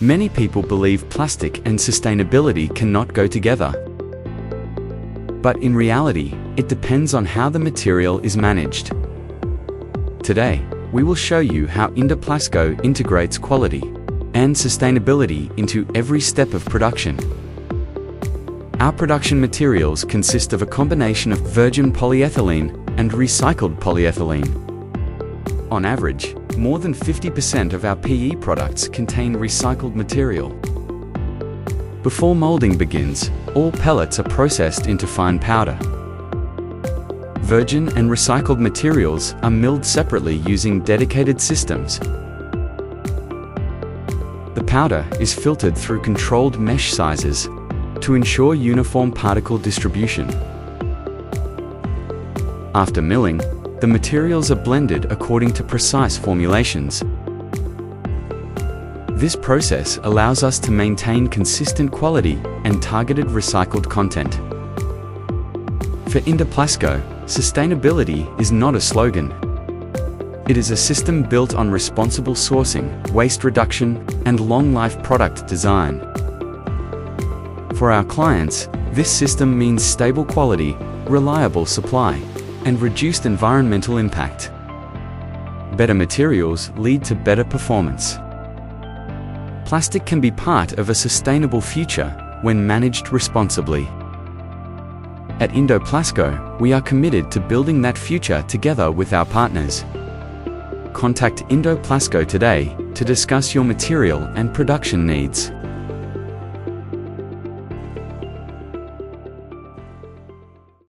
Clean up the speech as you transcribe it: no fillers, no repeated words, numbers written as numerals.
Many people believe plastic and sustainability cannot go together. But in reality, it depends on how the material is managed. Today, we will show you how Indoplasko integrates quality and sustainability into every step of production. Our production materials consist of a combination of virgin polyethylene and recycled polyethylene. On average, more than 50% of our PE products contain recycled material. Before molding begins, all pellets are processed into fine powder. Virgin and recycled materials are milled separately using dedicated systems. The powder is filtered through controlled mesh sizes to ensure uniform particle distribution. After milling, the materials are blended according to precise formulations. This process allows us to maintain consistent quality and targeted recycled content. For Indoplasko, sustainability is not a slogan. It is a system built on responsible sourcing, waste reduction, and long-life product design. For our clients, this system means stable quality, reliable supply, and reduced environmental impact. Better materials lead to better performance. Plastic can be part of a sustainable future when managed responsibly. At Indoplasko, we are committed to building that future together with our partners. Contact Indoplasko today to discuss your material and production needs.